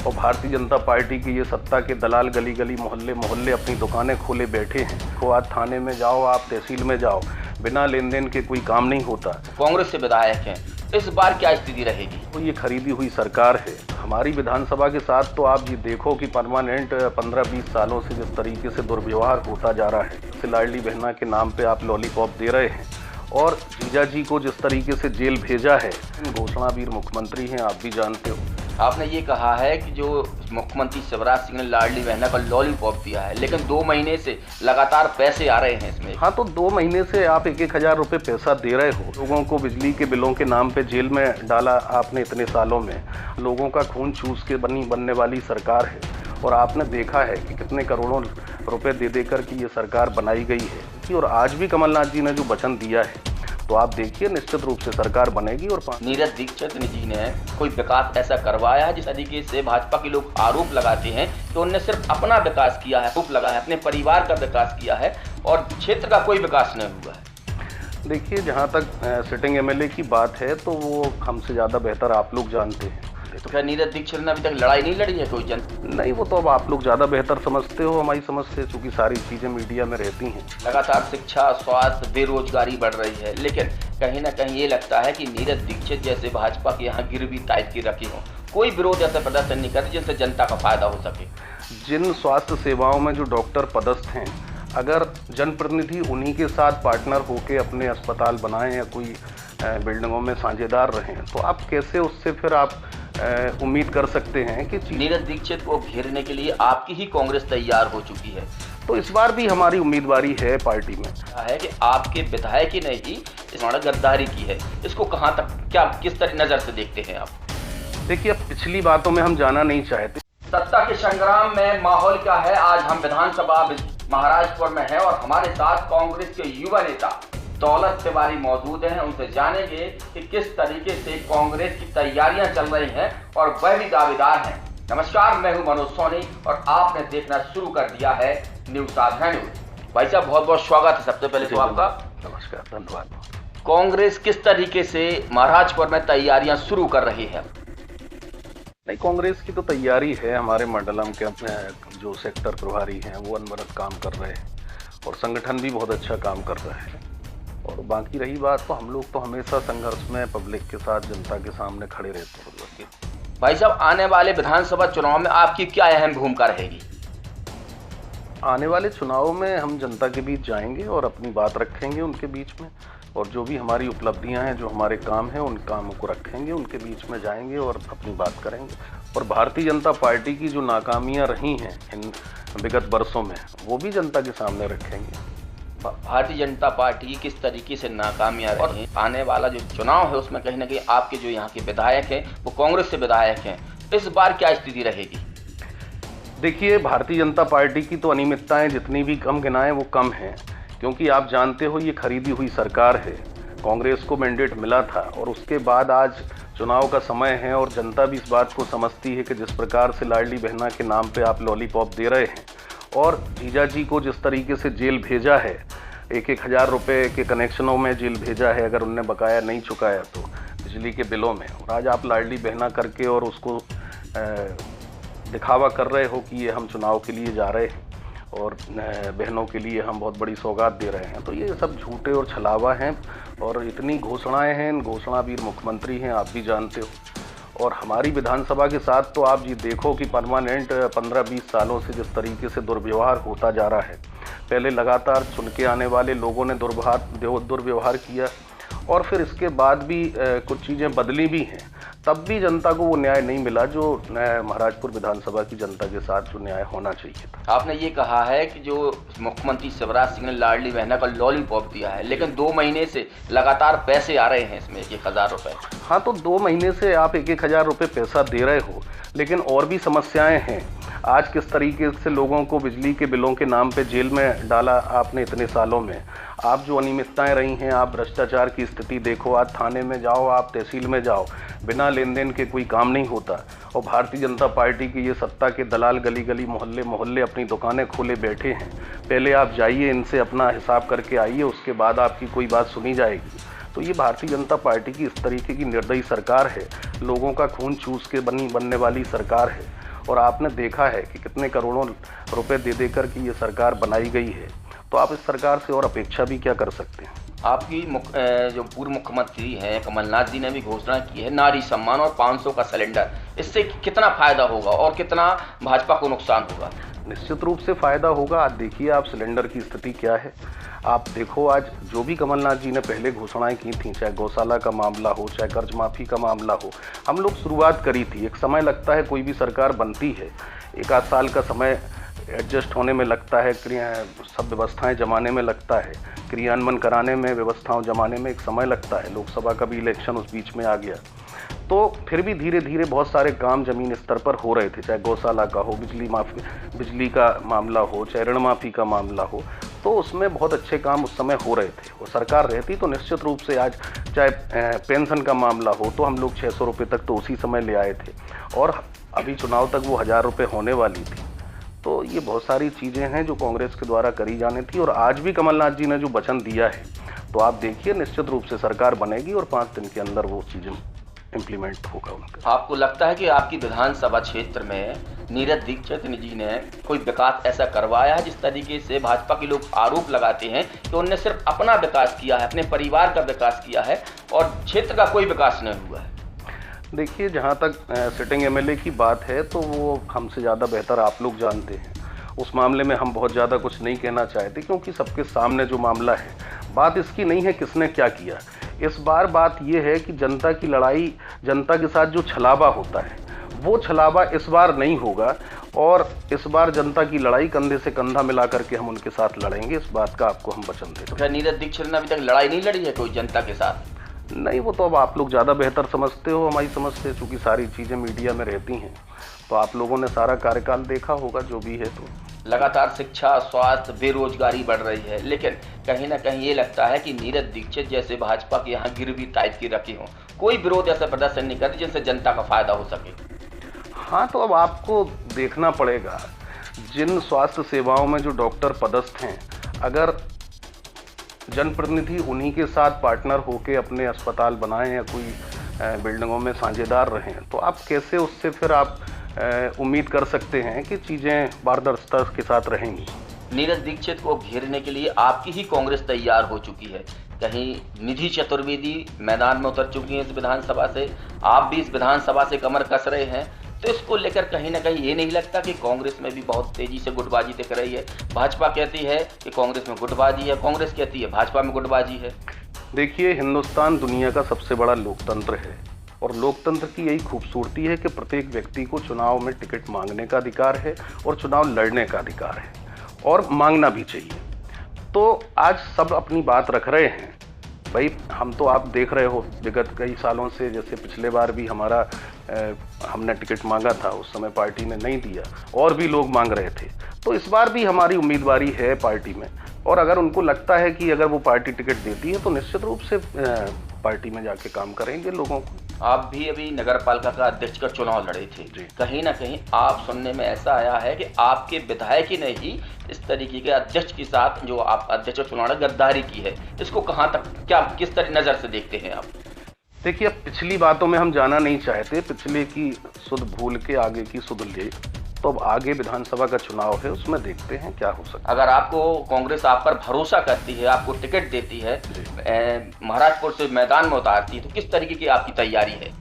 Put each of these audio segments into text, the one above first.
और भारतीय जनता पार्टी की ये सत्ता के दलाल गली गली मोहल्ले मोहल्ले अपनी दुकानें खोले बैठे हैं। तो आज थाने में जाओ, आप तहसील में जाओ, बिना लेन देन के कोई काम नहीं होता। कांग्रेस से विधायक हैं, इस बार क्या स्थिति रहेगी? तो ये खरीदी हुई सरकार है हमारी विधानसभा के साथ। तो आप ये देखो कि परमानेंट 15-20 सालों से जिस तरीके से दुर्व्यवहार होता जा रहा है, जैसे लाडली बहना के नाम पे आप लॉलीपॉप दे रहे हैं और जीजा जी को जिस तरीके से जेल भेजा है, घोषणावीर मुख्यमंत्री हैं, आप भी जानते हो। आपने ये कहा है कि जो मुख्यमंत्री शिवराज सिंह ने लाडली बहना का लॉलीपॉप दिया है, लेकिन 2 महीने से लगातार पैसे आ रहे हैं इसमें। हाँ, तो 2 महीने से आप 1-1 हज़ार रुपये पैसा दे रहे हो। लोगों को बिजली के बिलों के नाम पे जेल में डाला आपने इतने सालों में। लोगों का खून चूस के बनने वाली सरकार है और आपने देखा है कि कितने करोड़ों रुपए दे देकर कि ये सरकार बनाई गई है। और आज भी कमलनाथ जी ने जो वचन दिया है, तो आप देखिए निश्चित रूप से सरकार बनेगी। और नीरज दीक्षित जी ने कोई विकास ऐसा करवाया है जिस तरीके से भाजपा के लोग आरोप लगाते हैं कि उनने सिर्फ अपना विकास किया है, आरोप लगा है, अपने परिवार का विकास किया है और क्षेत्र का कोई विकास नहीं हुआ है? देखिए, जहाँ तक सिटिंग एमएलए की बात है तो वो हमसे ज़्यादा बेहतर आप लोग जानते हैं। तो क्या नीरज दीक्षित ने अभी तक लड़ाई नहीं लड़ी है कोई जन? नहीं, वो तो अब आप लोग ज़्यादा बेहतर समझते हो हमारी समझ से, चूँकि सारी चीज़ें मीडिया में रहती हैं। लगातार शिक्षा, स्वास्थ्य, बेरोजगारी बढ़ रही है, लेकिन कहीं ना कहीं ये लगता है कि नीरज दीक्षित जैसे भाजपा के यहाँ गिरवी टाइप की रखी हो, कोई विरोध ऐसा प्रदर्शन नहीं करते जिससे जनता का फायदा हो सके। जिन स्वास्थ्य सेवाओं में जो डॉक्टर पदस्थ हैं, अगर जनप्रतिनिधि उन्हीं के साथ पार्टनर होकर अपने अस्पताल बनाएं या कोई बिल्डिंगों में साझेदार रहें, तो आप कैसे उससे फिर आप उम्मीद कर सकते हैं कि नीरज दीक्षित को घेरने के लिए आपकी ही कांग्रेस तैयार हो चुकी है? तो इस बार भी हमारी उम्मीदवारी है पार्टी में। है कि आपके विधायक ही ने ही इस गद्दारी की है, इसको कहां तक, क्या किस तरह नजर से देखते हैं आप? देखिए, अब पिछली बातों में हम जाना नहीं चाहते। सत्ता के संग्राम में माहौल क्या है? आज हम विधानसभा महाराजपुर में हैं और हमारे साथ कांग्रेस के युवा नेता दौलत तिवारी मौजूद हैं। उनसे जानेंगे कि किस तरीके से कांग्रेस की तैयारियां चल रही हैं और वह भी दावेदार हैं। नमस्कार, मैं हूं मनोज सोनी और आपने देखना शुरू कर दिया है न्यूज़ साझा न्यूज़। भाई साहब, बहुत बहुत स्वागत है सबसे पहले तो आपका। नमस्कार, धन्यवाद। कांग्रेस किस तरीके से महाराजपुर में तैयारियां शुरू कर रही है? नहीं, कांग्रेस की तो तैयारी है। हमारे मंडलम के जो सेक्टर प्रभारी हैं वो अनवरत काम कर रहे हैं और संगठन भी बहुत अच्छा काम कर रहा है। और बाकी रही बात, तो हम लोग तो हमेशा संघर्ष में पब्लिक के साथ, जनता के सामने खड़े रहते हैं। भाई साहब, आने वाले विधानसभा चुनाव में आपकी क्या अहम भूमिका रहेगी? आने वाले चुनाव में हम जनता के बीच जाएंगे और अपनी बात रखेंगे उनके बीच में, और जो भी हमारी उपलब्धियां हैं, जो हमारे काम हैं, उन कामों को रखेंगे, उनके बीच में जाएंगे और अपनी बात करेंगे। और भारतीय जनता पार्टी की जो नाकामियां रही हैं इन विगत वर्षों में, वो भी जनता के सामने रखेंगे। भारतीय जनता पार्टी की किस तरीके से नाकामियां रही, आने वाला जो चुनाव है उसमें कहीं ना कहीं आपके जो यहाँ के विधायक हैं वो कांग्रेस से विधायक हैं, इस बार क्या स्थिति रहेगी? देखिए, भारतीय जनता पार्टी की तो अनियमितताएं जितनी भी कम गिनाएं वो कम हैं, क्योंकि आप जानते हो ये खरीदी हुई सरकार है। कांग्रेस को मैंडेट मिला था और उसके बाद आज चुनाव का समय है और जनता भी इस बात को समझती है कि जिस प्रकार से लाडली बहना के नाम पे आप लॉलीपॉप दे रहे हैं और जीजा जी को जिस तरीके से जेल भेजा है, 1-1 हज़ार रुपये के कनेक्शनों में जेल भेजा है अगर उनने बकाया नहीं चुकाया तो बिजली के बिलों में। और आज आप लाडली बहना करके और उसको दिखावा कर रहे हो कि ये हम चुनाव के लिए जा रहे हैं और बहनों के लिए हम बहुत बड़ी सौगात दे रहे हैं। तो ये सब झूठे और छलावा हैं और इतनी घोषणाएं हैं, घोषणावीर मुख्यमंत्री हैं, आप भी जानते हो। और हमारी विधानसभा के साथ तो आप ये देखो कि परमानेंट 15-20 सालों से जिस तरीके से दुर्व्यवहार होता जा रहा है, पहले लगातार चुन के आने वाले लोगों ने दुर्व्यवहार किया और फिर इसके बाद भी कुछ चीज़ें बदली भी हैं, तब भी जनता को वो न्याय नहीं मिला जो महाराजपुर विधानसभा की जनता के साथ जो न्याय होना चाहिए था। आपने ये कहा है कि जो मुख्यमंत्री शिवराज सिंह ने लाडली बहना का लॉलीपॉप दिया है, लेकिन 2 महीने से लगातार पैसे आ रहे हैं इसमें 1-1 हज़ार रुपये। हाँ, तो 2 महीने से आप 1-1 हज़ार रुपये पैसा दे रहे हो, लेकिन और भी समस्याएं हैं। आज किस तरीके से लोगों को बिजली के बिलों के नाम पे जेल में डाला आपने इतने सालों में। आप जो अनियमितताएं रही हैं, आप भ्रष्टाचार की स्थिति देखो। आज थाने में जाओ, आप तहसील में जाओ, बिना लेन देन के कोई काम नहीं होता। और भारतीय जनता पार्टी की ये सत्ता के दलाल गली गली मोहल्ले मोहल्ले अपनी दुकानें खोले बैठे हैं। पहले आप जाइए, इनसे अपना हिसाब करके आइए, उसके बाद आपकी कोई बात सुनी जाएगी। तो ये भारतीय जनता पार्टी की इस तरीके की निर्दयी सरकार है, लोगों का खून चूस के बनने वाली सरकार है और आपने देखा है कि कितने करोड़ों रुपए दे देकर कि ये सरकार बनाई गई है, तो आप इस सरकार से और अपेक्षा भी क्या कर सकते हैं। आपकी जो पूर्व मुख्यमंत्री हैं कमलनाथ जी ने भी घोषणा की है नारी सम्मान और 500 का सिलेंडर, इससे कितना फायदा होगा और कितना भाजपा को नुकसान होगा? निश्चित रूप से फायदा होगा। आज देखिए आप सिलेंडर की स्थिति क्या है। आप देखो आज जो भी कमलनाथ जी ने पहले घोषणाएं की थी, चाहे गौशाला का मामला हो, चाहे कर्ज माफी का मामला हो, हम लोग शुरुआत करी थी। एक समय लगता है कोई भी सरकार बनती है, एक आध साल का समय एडजस्ट होने में लगता है, सब व्यवस्थाएं जमाने में लगता है, क्रियान्वयन कराने में, व्यवस्थाओं जमाने में एक समय लगता है। लोकसभा का भी इलेक्शन उस बीच में आ गया, तो फिर भी धीरे धीरे बहुत सारे काम जमीन स्तर पर हो रहे थे, चाहे गौशाला का हो, बिजली का मामला हो, चाहे ऋण माफी का मामला हो, तो उसमें बहुत अच्छे काम उस समय हो रहे थे। और सरकार रहती तो निश्चित रूप से आज चाहे पेंशन का मामला हो तो हम लोग 600 रुपये तक तो उसी समय ले आए थे, और अभी चुनाव तक वो 1000 रुपये होने वाली थी। तो ये बहुत सारी चीज़ें हैं जो कांग्रेस के द्वारा करी जानी थी, और आज भी कमलनाथ जी ने जो वचन दिया है, तो आप देखिए निश्चित रूप से सरकार बनेगी और 5 दिन के अंदर वो चीज़ें इम्प्लीमेंट होगा उनका। आपको लगता है कि आपकी विधानसभा क्षेत्र में नीरज दीक्षित जी ने कोई विकास ऐसा करवाया है जिस तरीके से भाजपा के लोग आरोप लगाते हैं कि उनने सिर्फ अपना विकास किया है, अपने परिवार का विकास किया है और क्षेत्र का कोई विकास नहीं हुआ है? देखिए, जहाँ तक सिटिंग एमएलए की बात है तो वो हमसे ज़्यादा बेहतर आप लोग जानते हैं। उस मामले में हम बहुत ज़्यादा कुछ नहीं कहना चाहते, क्योंकि सबके सामने जो मामला है, बात इसकी नहीं है किसने क्या किया। इस बार बात यह है कि जनता की लड़ाई, जनता के साथ जो छलावा होता है, वो छलावा इस बार नहीं होगा, और इस बार जनता की लड़ाई कंधे से कंधा मिला करके हम उनके साथ लड़ेंगे। इस बात का आपको हम वचन देते हैं। क्या नीरज दीक्षित ने अभी तक लड़ाई नहीं लड़ी है कोई जनता के साथ? नहीं, वो तो अब आप लोग ज़्यादा बेहतर समझते हो, हमारी समझ से, चूँकि सारी चीज़ें मीडिया में रहती हैं, तो आप लोगों ने सारा कार्यकाल देखा होगा जो भी है। तो लगातार शिक्षा, स्वास्थ्य, बेरोजगारी बढ़ रही है, लेकिन कहीं ना कहीं ये लगता है कि नीरज दीक्षित जैसे भाजपा के यहाँ गिरवी टाइप की रखी हो, कोई विरोध ऐसा प्रदर्शन नहीं करती जिनसे जनता का फायदा हो सके। हाँ, तो अब आपको देखना पड़ेगा, जिन स्वास्थ्य सेवाओं में जो डॉक्टर पदस्थ हैं, अगर जनप्रतिनिधि उन्हीं के साथ पार्टनर होकर अपने अस्पताल बनाएं या कोई बिल्डिंगों में साझेदार रहें, तो आप कैसे उससे फिर आप उम्मीद कर सकते हैं कि चीज़ें पारदर्शिता के साथ रहेंगी। नीरज दीक्षित को घेरने के लिए आपकी ही कांग्रेस तैयार हो चुकी है। कहीं निधि चतुर्वेदी मैदान में उतर चुकी हैं इस विधानसभा से, आप भी इस विधानसभा से कमर कस रहे हैं, तो इसको लेकर कहीं ना कहीं ये नहीं लगता कि कांग्रेस में भी बहुत तेजी से गुटबाजी दिख रही है? भाजपा कहती है कि कांग्रेस में गुटबाजी है, कांग्रेस कहती है भाजपा में गुटबाजी है। देखिए, हिंदुस्तान दुनिया का सबसे बड़ा लोकतंत्र है, और लोकतंत्र की यही खूबसूरती है कि प्रत्येक व्यक्ति को चुनाव में टिकट मांगने का अधिकार है और चुनाव लड़ने का अधिकार है, और मांगना भी चाहिए। तो आज सब अपनी बात रख रहे हैं भाई। हम तो आप देख रहे हो विगत कई सालों से, जैसे पिछले बार भी हमने टिकट मांगा था, उस समय पार्टी ने नहीं दिया, और भी लोग मांग रहे थे। तो इस बार भी हमारी उम्मीदवारी है पार्टी में, और अगर उनको लगता है कि अगर वो पार्टी टिकट देती है तो निश्चित रूप से पार्टी में जाके काम करेंगे लोगों को। आप भी अभी नगर पालिका का अध्यक्ष का चुनाव लड़े थे, कहीं ना कहीं आप सुनने में ऐसा आया है कि आपके विधायक ही ने ही इस तरीके के अध्यक्ष के साथ जो आप अध्यक्ष का चुनाव गद्दारी की है, इसको कहाँ तक, क्या किस तरह नज़र से देखते हैं आप? देखिए, अब पिछली बातों में हम जाना नहीं चाहते, पिछले की सुध भूल के आगे की सुध ले। तो अब आगे विधानसभा का चुनाव है, उसमें देखते हैं क्या हो सकता है। अगर आपको कांग्रेस आप पर भरोसा करती है, आपको टिकट देती है, महाराजपुर से मैदान में उतारती है, तो किस तरीके की आपकी तैयारी है?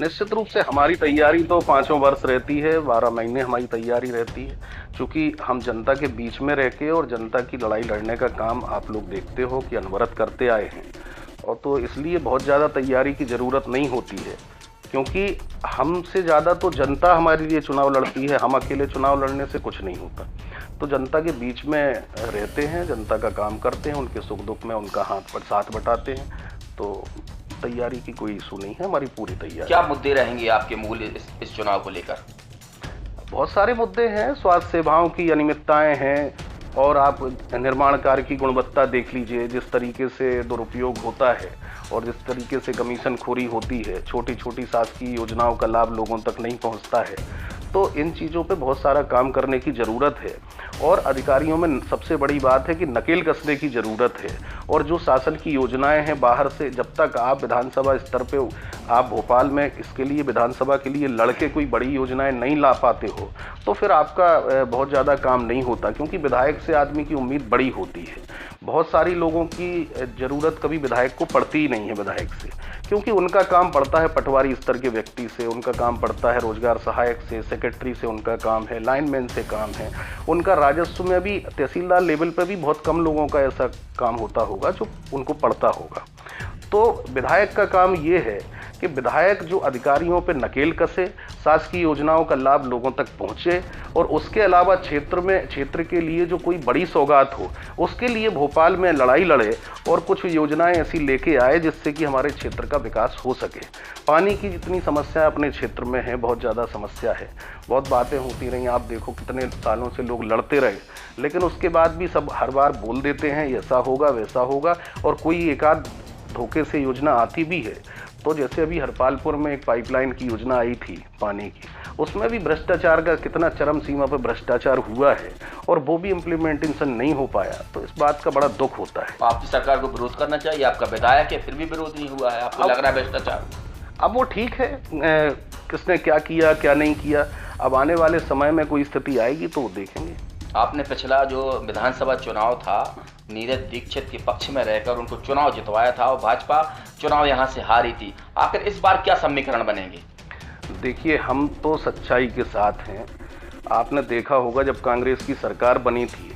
निश्चित रूप से हमारी तैयारी तो 5 वर्ष रहती है, 12 महीने हमारी तैयारी रहती है, क्योंकि हम जनता के बीच में रह के और जनता की लड़ाई लड़ने का काम आप लोग देखते हो कि अनवरत करते आए हैं, और तो इसलिए बहुत ज़्यादा तैयारी की ज़रूरत नहीं होती है, क्योंकि हमसे ज़्यादा तो जनता हमारे लिए चुनाव लड़ती है। हम अकेले चुनाव लड़ने से कुछ नहीं होता। तो जनता के बीच में रहते हैं, जनता का काम करते हैं, उनके सुख दुख में उनका साथ बटाते हैं। तो तैयारी की कोई इशू नहीं है, हमारी पूरी तैयारी। क्या मुद्दे रहेंगे आपके मूल इस चुनाव को लेकर? बहुत सारे मुद्दे हैं, स्वास्थ्य सेवाओं की अनियमितताएं हैं, और आप निर्माण कार्य की गुणवत्ता देख लीजिए, जिस तरीके से दुरुपयोग होता है और जिस तरीके से कमीशन खोरी होती है, छोटी छोटी शासकीय योजनाओं का लाभ लोगों तक नहीं पहुंचता है। तो इन चीज़ों पे बहुत सारा काम करने की ज़रूरत है, और अधिकारियों में सबसे बड़ी बात है कि नकेल कसने की ज़रूरत है। और जो शासन की योजनाएं हैं बाहर से, जब तक आप विधानसभा स्तर पे आप भोपाल में इसके लिए विधानसभा के लिए लड़के कोई बड़ी योजनाएं नहीं ला पाते हो तो फिर आपका बहुत ज़्यादा काम नहीं होता, क्योंकि विधायक से आदमी की उम्मीद बड़ी होती है। बहुत सारी लोगों की ज़रूरत कभी विधायक को पड़ती ही नहीं है विधायक से, क्योंकि उनका काम पड़ता है पटवारी स्तर के व्यक्ति से, उनका काम पड़ता है रोजगार सहायक से, सेक्रेटरी से उनका काम है, लाइनमैन से काम है, उनका राजस्व में भी तहसीलदार लेवल पर भी बहुत कम लोगों का ऐसा काम होता होगा जो उनको पड़ता होगा। तो विधायक का काम ये है कि विधायक जो अधिकारियों पर नकेल कसे, शासकीय योजनाओं का लाभ लोगों तक पहुंचे, और उसके अलावा क्षेत्र के लिए जो कोई बड़ी सौगात हो उसके लिए भोपाल में लड़ाई लड़े और कुछ योजनाएं ऐसी लेके आए जिससे कि हमारे क्षेत्र का विकास हो सके। पानी की जितनी समस्या अपने क्षेत्र में है, बहुत ज़्यादा समस्या है, बहुत बातें होती रही, आप देखो कितने सालों से लोग लड़ते रहे, लेकिन उसके बाद भी सब हर बार बोल देते हैं ऐसा होगा वैसा होगा, और कोई एकाध धोखे से योजना आती भी है। तो जैसे अभी हरपालपुर में एक पाइपलाइन की योजना आई थी पानी की, उसमें भी भ्रष्टाचार का कितना चरम सीमा पर भ्रष्टाचार हुआ है और वो भी इम्प्लीमेंटेशन नहीं हो पाया, तो इस बात का बड़ा दुख होता है। आपकी सरकार को विरोध करना चाहिए, आपका विधायक है फिर भी विरोध नहीं हुआ है, आपको लग रहा है भ्रष्टाचार? अब वो ठीक है, किसने क्या किया क्या नहीं किया, अब आने वाले समय में कोई स्थिति आएगी तो वो देखेंगे। आपने पिछला जो विधानसभा चुनाव था नीरज दीक्षित के पक्ष में रहकर उनको चुनाव जितवाया था और भाजपा चुनाव यहां से हारी थी, आखिर इस बार क्या समीकरण बनेंगे? देखिए, हम तो सच्चाई के साथ हैं। आपने देखा होगा जब कांग्रेस की सरकार बनी थी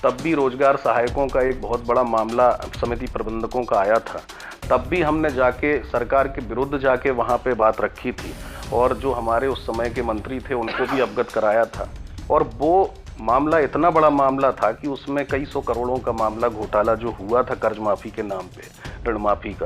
तब भी रोजगार सहायकों का एक बहुत बड़ा मामला समिति प्रबंधकों का आया था, तब भी हमने जाके सरकार के विरुद्ध जाके वहाँ पे बात रखी थी और जो हमारे उस समय के मंत्री थे उनको भी अवगत कराया था, और वो मामला इतना बड़ा मामला था कि उसमें कई सौ करोड़ों का मामला घोटाला जो हुआ था कर्ज माफ़ी के नाम पे, ऋण माफ़ी का,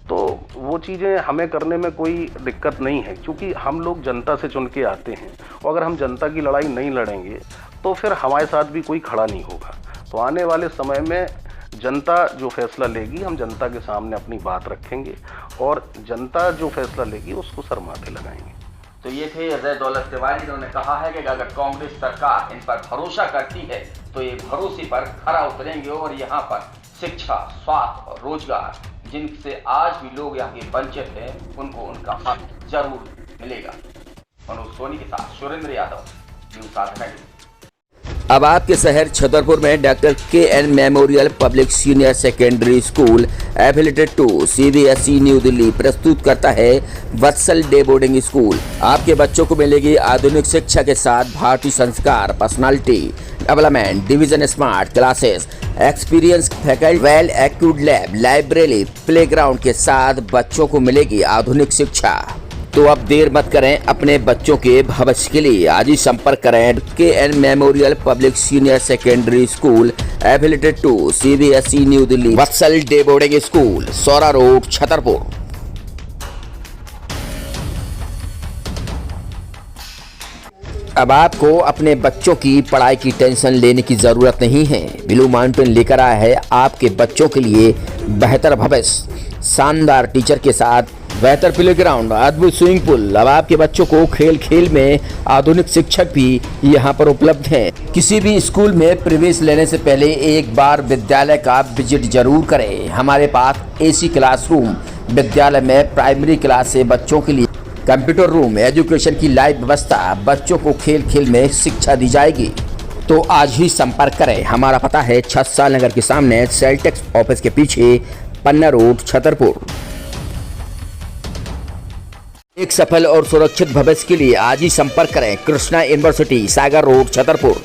तो वो चीज़ें हमें करने में कोई दिक्कत नहीं है, क्योंकि हम लोग जनता से चुन के आते हैं, और अगर हम जनता की लड़ाई नहीं लड़ेंगे तो फिर हमारे साथ भी कोई खड़ा नहीं होगा। तो आने वाले समय में जनता जो फैसला लेगी, हम जनता के सामने अपनी बात रखेंगे और जनता जो फैसला लेगी उसको सर माथे लगाएंगे। तो ये थे अजय दौलत तिवारी, इन्होंने कहा है कि अगर कांग्रेस सरकार इन पर भरोसा करती है तो ये भरोसे पर खरा उतरेंगे और यहाँ पर शिक्षा, स्वास्थ्य और रोजगार जिनसे आज भी लोग यहाँ के वंचित हैं उनको उनका हक जरूर मिलेगा। मनोज सोनी के साथ सुरेंद्र यादव, न्यूज़ 7 अब आपके शहर छतरपुर में doctor KN memorial public senior secondary school affiliated to CBSE New Delhi प्रस्तुत करता है वत्सल डे बोर्डिंग स्कूल। आपके बच्चों को मिलेगी आधुनिक शिक्षा के साथ भारतीय संस्कार, personality development, division smart classes, experience faculty, well accrued lab, library, playground के साथ बच्चों को मिलेगी आधुनिक शिक्षा। तो अब देर मत करें, अपने बच्चों के भविष्य के लिए आज ही संपर्क करें KN memorial public senior secondary school affiliated to CBSE New Delhi, Vatsal day boarding school, Saura road, Chhatarpur. अब आपको अपने बच्चों की पढ़ाई की टेंशन लेने की जरूरत नहीं है। ब्लू माउंटेन लेकर आया है आपके बच्चों के लिए बेहतर भविष्य, शानदार टीचर के साथ बेहतर प्लेग्राउंड, अद्भुत स्विमिंग पूल। अब आपके बच्चों को खेल खेल में आधुनिक शिक्षक भी यहाँ पर उपलब्ध हैं। किसी भी स्कूल में प्रवेश लेने से पहले एक बार विद्यालय का विजिट जरूर करें। हमारे पास AC क्लासरूम, विद्यालय में प्राइमरी क्लास से बच्चों के लिए कंप्यूटर रूम, एजुकेशन की लाइव व्यवस्था, बच्चों को खेल खेल में शिक्षा दी जाएगी। तो आज ही संपर्क करें। हमारा पता है छत्साल नगर के सामने सेलटेक्स ऑफिस के पीछे, पन्ना रोड, छतरपुर। एक सफल और सुरक्षित भविष्य के लिए आज ही संपर्क करें कृष्णा यूनिवर्सिटी, सागर रोड, छतरपुर।